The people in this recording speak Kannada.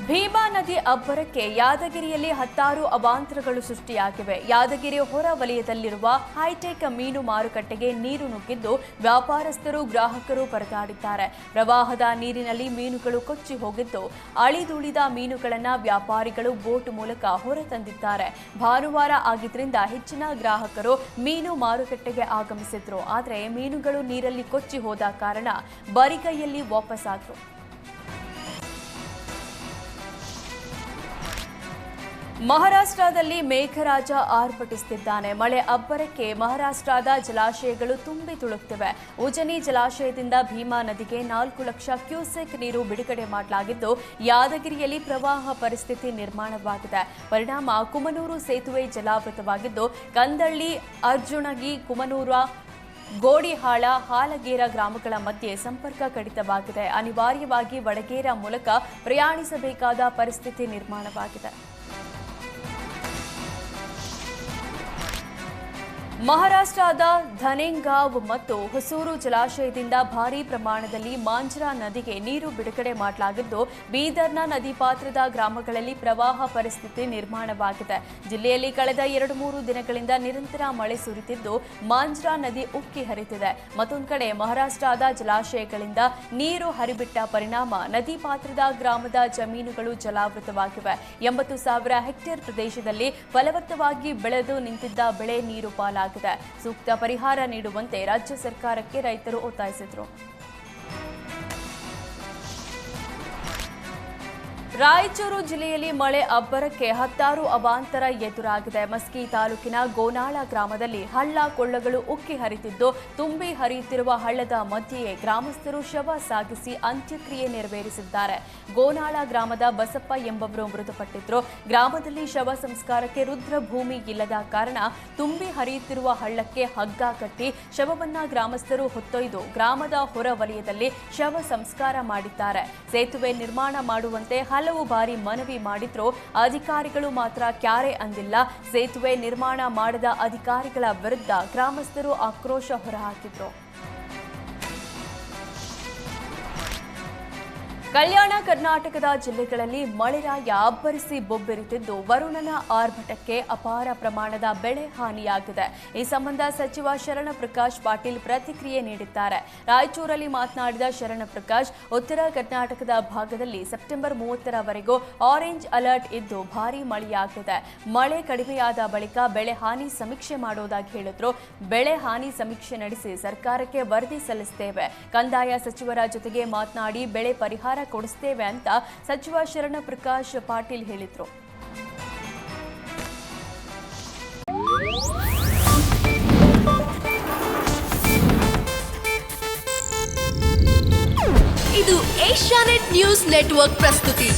ಭೀಮಾ ನದಿ ಅಬ್ಬರಕ್ಕೆ ಯಾದಗಿರಿಯಲ್ಲಿ ಹತ್ತಾರು ಅವಾಂತರಗಳು ಸೃಷ್ಟಿಯಾಗಿವೆ. ಯಾದಗಿರಿ ಹೊರ ವಲಯದಲ್ಲಿರುವ ಹೈಟೆಕ್ ಮೀನು ಮಾರುಕಟ್ಟೆಗೆ ನೀರು ನುಗ್ಗಿದ್ದು ವ್ಯಾಪಾರಸ್ಥರು ಗ್ರಾಹಕರು ಪರದಾಡಿದ್ದಾರೆ. ಪ್ರವಾಹದ ನೀರಿನಲ್ಲಿ ಮೀನುಗಳು ಕೊಚ್ಚಿ ಹೋಗಿದ್ದು ಅಳಿದುಳಿದ ಮೀನುಗಳನ್ನು ವ್ಯಾಪಾರಿಗಳು ಬೋಟ್ ಮೂಲಕ ಹೊರತಂದಿದ್ದಾರೆ. ಭಾನುವಾರ ಆಗಿದ್ರಿಂದ ಹೆಚ್ಚಿನ ಗ್ರಾಹಕರು ಮೀನು ಮಾರುಕಟ್ಟೆಗೆ ಆಗಮಿಸಿದ್ರು. ಆದರೆ ಮೀನುಗಳು ನೀರಲ್ಲಿ ಕೊಚ್ಚಿ ಹೋದ ಕಾರಣ ಬರಿಗೈಯಲ್ಲಿ ವಾಪಸ್ಸಾದ್ರು. ಮಹಾರಾಷ್ಟ್ರದಲ್ಲಿ ಮೇಘರಾಜ ಆರ್ಭಟಿಸುತ್ತಿದ್ದಾನೆ. ಮಳೆ ಅಬ್ಬರಕ್ಕೆ ಮಹಾರಾಷ್ಟ್ರದ ಜಲಾಶಯಗಳು ತುಂಬಿ ತುಳುಕ್ತಿವೆ. ಉಜನಿ ಜಲಾಶಯದಿಂದ ಭೀಮಾ ನದಿಗೆ 4 ಲಕ್ಷ ಕ್ಯೂಸೆಕ್ ನೀರು ಬಿಡುಗಡೆ ಮಾಡಲಾಗಿದ್ದು ಯಾದಗಿರಿಯಲ್ಲಿ ಪ್ರವಾಹ ಪರಿಸ್ಥಿತಿ ನಿರ್ಮಾಣವಾಗಿದೆ. ಪರಿಣಾಮ ಕುಮನೂರು ಸೇತುವೆ ಜಲಾವೃತವಾಗಿದ್ದು ಕಂದಳ್ಳಿ, ಅರ್ಜುಣಗಿ, ಕುಮನೂರ, ಗೋಡಿಹಾಳ, ಹಾಲಗೇರ ಗ್ರಾಮಗಳ ಮಧ್ಯೆ ಸಂಪರ್ಕ ಕಡಿತವಾಗಿದೆ. ಅನಿವಾರ್ಯವಾಗಿ ವಡಗೇರ ಮೂಲಕ ಪ್ರಯಾಣಿಸಬೇಕಾದ ಪರಿಸ್ಥಿತಿ ನಿರ್ಮಾಣವಾಗಿದೆ. ಮಹಾರಾಷ್ಟ್ರದ ಧನೆಂಗಾವ್ ಮತ್ತು ಹೊಸೂರು ಜಲಾಶಯದಿಂದ ಭಾರೀ ಪ್ರಮಾಣದಲ್ಲಿ ಮಾಂಜ್ರಾ ನದಿಗೆ ನೀರು ಬಿಡುಗಡೆ ಮಾಡಲಾಗಿದ್ದು ಬೀದರ್ನ ನದಿ ಪಾತ್ರದ ಗ್ರಾಮಗಳಲ್ಲಿ ಪ್ರವಾಹ ಪರಿಸ್ಥಿತಿ ನಿರ್ಮಾಣವಾಗಿದೆ. ಜಿಲ್ಲೆಯಲ್ಲಿ ಕಳೆದ 2-3 ದಿನಗಳಿಂದ ನಿರಂತರ ಮಳೆ ಸುರಿತಿದ್ದು ಮಾಂಜ್ರಾ ನದಿ ಉಕ್ಕಿ ಹರಿತಿದೆ. ಮತ್ತೊಂದು ಕಡೆ ಮಹಾರಾಷ್ಟ್ರದ ಜಲಾಶಯಗಳಿಂದ ನೀರು ಹರಿಬಿಟ್ಟ ಪರಿಣಾಮ ನದಿ ಪಾತ್ರದ ಗ್ರಾಮದ ಜಮೀನುಗಳು ಜಲಾವೃತವಾಗಿವೆ. 80,000 ಹೆಕ್ಟೇರ್ ಪ್ರದೇಶದಲ್ಲಿ ಫಲವತ್ತವಾಗಿ ಬೆಳೆದು ನಿಂತಿದ್ದ ಬೆಳೆ ನೀರು ಪಾಲಾಗಿದೆ. ಸೂಕ್ತ ಪರಿಹಾರ ನೀಡುವಂತೆ ರಾಜ್ಯ ಸರ್ಕಾರಕ್ಕೆ ರೈತರು ಒತ್ತಾಯಿಸಿದರು. ರಾಯಚೂರು ಜಿಲ್ಲೆಯಲ್ಲಿ ಮಳೆ ಅಬ್ಬರಕ್ಕೆ ಹತ್ತಾರು ಅವಾಂತರ ಎದುರಾಗಿದೆ. ಮಸ್ಕಿ ತಾಲೂಕಿನ ಗೋನಾಳ ಗ್ರಾಮದಲ್ಲಿ ಹಳ್ಳ ಕೊಳ್ಳಗಳು ಉಕ್ಕಿ ಹರಿತಿದ್ದು ತುಂಬಿ ಹರಿಯುತ್ತಿರುವ ಹಳ್ಳದ ಮಧ್ಯೆಯೇ ಗ್ರಾಮಸ್ಥರು ಶವ ಸಾಗಿಸಿ ಅಂತ್ಯಕ್ರಿಯೆ ನೆರವೇರಿಸಿದ್ದಾರೆ. ಗೋನಾಳ ಗ್ರಾಮದ ಬಸಪ್ಪ ಎಂಬವರು ಮೃತಪಟ್ಟಿದ್ರು. ಗ್ರಾಮದಲ್ಲಿ ಶವ ಸಂಸ್ಕಾರಕ್ಕೆ ರುದ್ರಭೂಮಿ ಇಲ್ಲದ ಕಾರಣ ತುಂಬಿ ಹರಿಯುತ್ತಿರುವ ಹಳ್ಳಕ್ಕೆ ಹಗ್ಗ ಕಟ್ಟಿ ಶವವನ್ನ ಗ್ರಾಮಸ್ಥರು ಹೊತ್ತೊಯ್ದು ಗ್ರಾಮದ ಹೊರ ವಲಯದಲ್ಲಿ ಶವ ಸಂಸ್ಕಾರ ಮಾಡಿದ್ದಾರೆ. ಸೇತುವೆ ನಿರ್ಮಾಣ ಮಾಡುವಂತೆ ಹಲವು ಬಾರಿ ಮನವಿ ಮಾಡಿದ್ರು ಅಧಿಕಾರಿಗಳು ಮಾತ್ರ ಕ್ಯಾರೆ ಅಂದಿಲ್ಲ. ಸೇತುವೆ ನಿರ್ಮಾಣ ಮಾಡದ ಅಧಿಕಾರಿಗಳ ವಿರುದ್ಧ ಗ್ರಾಮಸ್ಥರು ಆಕ್ರೋಶ ಹೊರಹಾಕಿದ್ರು. ಕಲ್ಯಾಣ ಕರ್ನಾಟಕದ ಜಿಲ್ಲೆಗಳಲ್ಲಿ ಮಳೆರಾಯ ಅಬ್ಬರಿಸಿ ಬೊಬ್ಬೆರುತ್ತಿದ್ದು ವರುಣನ ಆರ್ಭಟಕ್ಕೆ ಅಪಾರ ಪ್ರಮಾಣದ ಬೆಳೆ ಹಾನಿಯಾಗಿದೆ. ಈ ಸಂಬಂಧ ಸಚಿವ ಶರಣಪ್ರಕಾಶ್ ಪಾಟೀಲ್ ಪ್ರತಿಕ್ರಿಯೆ ನೀಡಿದ್ದಾರೆ. ರಾಯಚೂರಲ್ಲಿ ಮಾತನಾಡಿದ ಶರಣಪ್ರಕಾಶ್, ಉತ್ತರ ಕರ್ನಾಟಕದ ಭಾಗದಲ್ಲಿ ಸೆಪ್ಟೆಂಬರ್ 30ರವರೆಗೂ ಆರೆಂಜ್ ಅಲರ್ಟ್ ಇದ್ದು ಭಾರೀ ಮಳೆಯಾಗಿದೆ. ಮಳೆ ಕಡಿಮೆಯಾದ ಬಳಿಕ ಬೆಳೆ ಹಾನಿ ಸಮೀಕ್ಷೆ ಮಾಡುವುದಾಗಿ ಹೇಳಿದ್ರು. ಬೆಳೆ ಹಾನಿ ಸಮೀಕ್ಷೆ ನಡೆಸಿ ಸರ್ಕಾರಕ್ಕೆ ವರದಿ ಸಲ್ಲಿಸುತ್ತೇವೆ. ಕಂದಾಯ ಸಚಿವರ ಜೊತೆಗೆ ಮಾತನಾಡಿ ಬೆಳೆ ಪರಿಹಾರ ಕೊಡಿಸ್ತೇವೆ ಅಂತ ಸಚಿವ ಶರಣಪ್ರಕಾಶ್ ಪಾಟೀಲ್ ಹೇಳಿದ್ರು. ಇದು ಏಷ್ಯಾನೆಟ್ ನ್ಯೂಸ್ ನೆಟ್ವರ್ಕ್ ಪ್ರಸ್ತುತಿ.